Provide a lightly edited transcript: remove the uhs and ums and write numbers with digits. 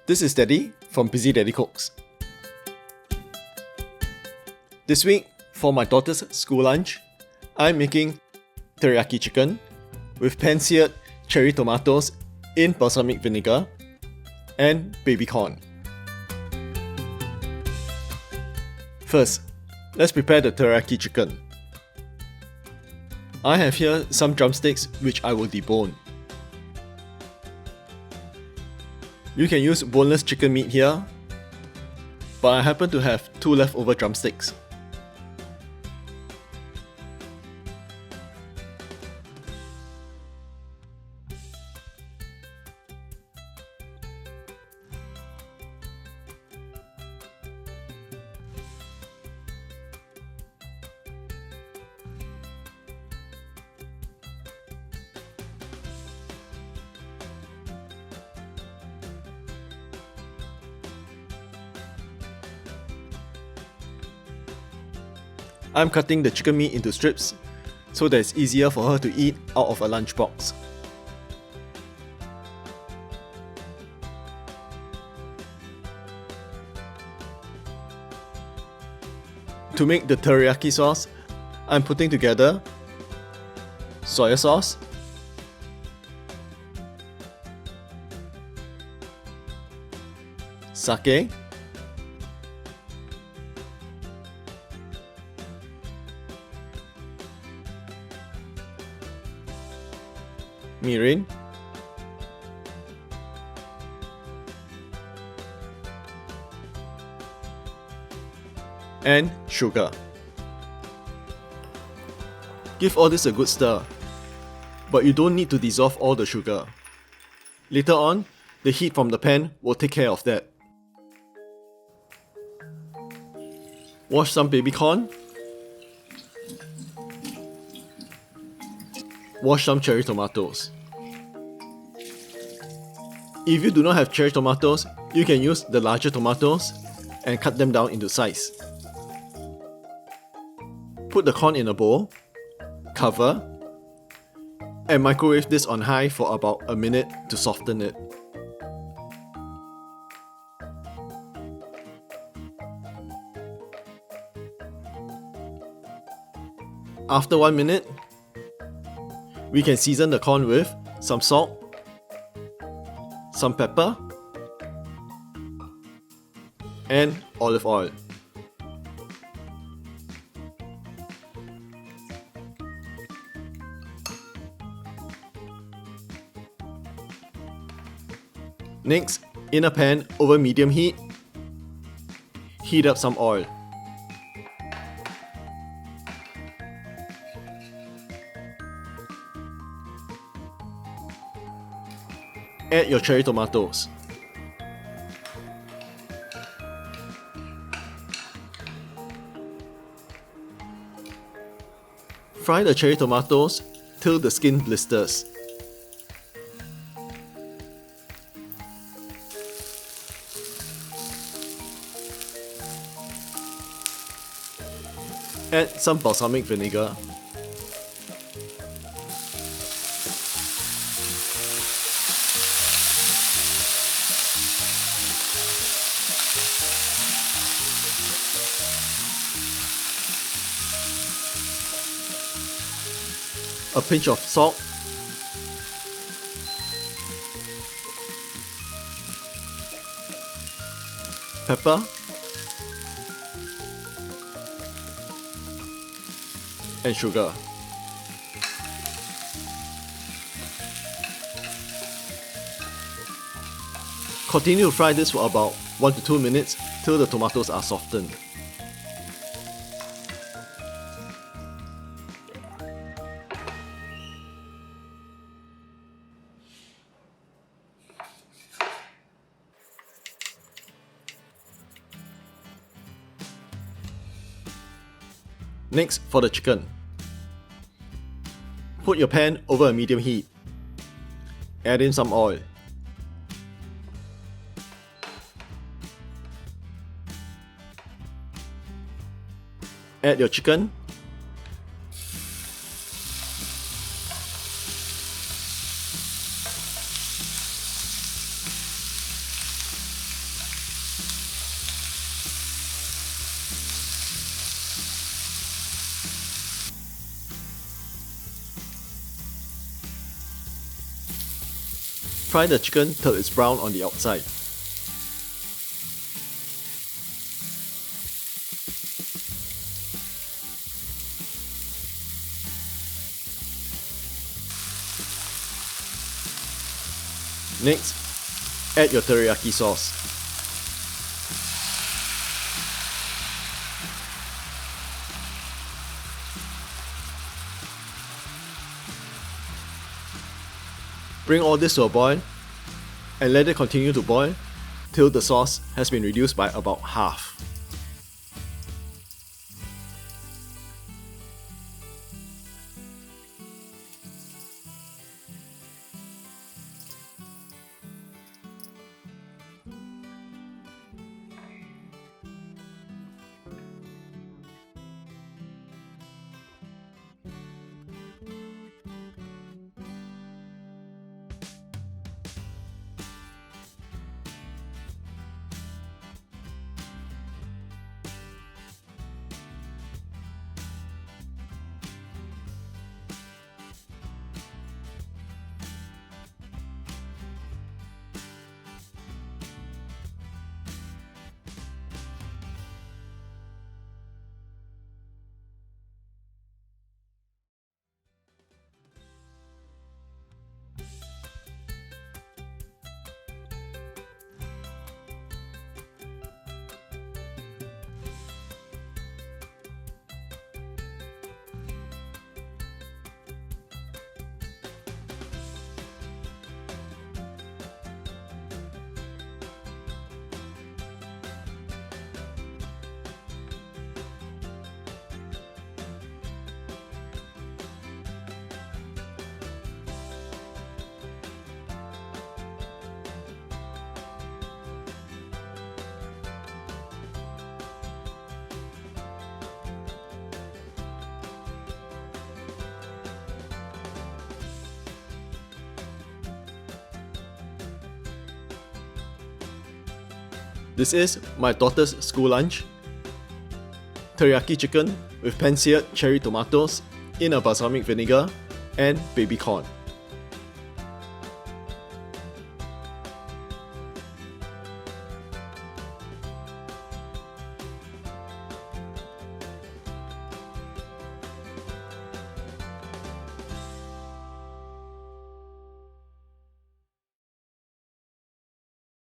This is Daddy from Busy Daddy Cooks. This week, for my daughter's school lunch, I'm making teriyaki chicken with pan-seared cherry tomatoes in balsamic vinegar and baby corn. First, let's prepare the teriyaki chicken. I have here some drumsticks which I will debone. You can use boneless chicken meat here, but I happen to have 2 leftover drumsticks. I'm cutting the chicken meat into strips so that it's easier for her to eat out of a lunchbox. To make the teriyaki sauce, I'm putting together soy sauce, sake, mirin, and sugar. Give all this a good stir, but you don't need to dissolve all the sugar. Later on, the heat from the pan will take care of that. Wash some baby corn. Wash some cherry tomatoes. If you do not have cherry tomatoes, you can use the larger tomatoes and cut them down into size. Put the corn in a bowl, cover, and microwave this on high for about a minute to soften it. After 1 minute, we can season the corn with some salt, some pepper, and olive oil. Next, in a pan over medium heat, heat up some oil. Add your cherry tomatoes. Fry the cherry tomatoes till the skin blisters. Add some balsamic vinegar. A pinch of salt, pepper, and sugar. Continue to fry this for about 1 to 2 minutes till the tomatoes are softened. Next, for the chicken. Put your pan over a medium heat. Add in some oil. Add your chicken. Fry the chicken till it's brown on the outside. Next, add your teriyaki sauce. Bring all this to a boil and let it continue to boil till the sauce has been reduced by about half. This is my daughter's school lunch: teriyaki chicken with pan-seared cherry tomatoes in a balsamic vinegar and baby corn.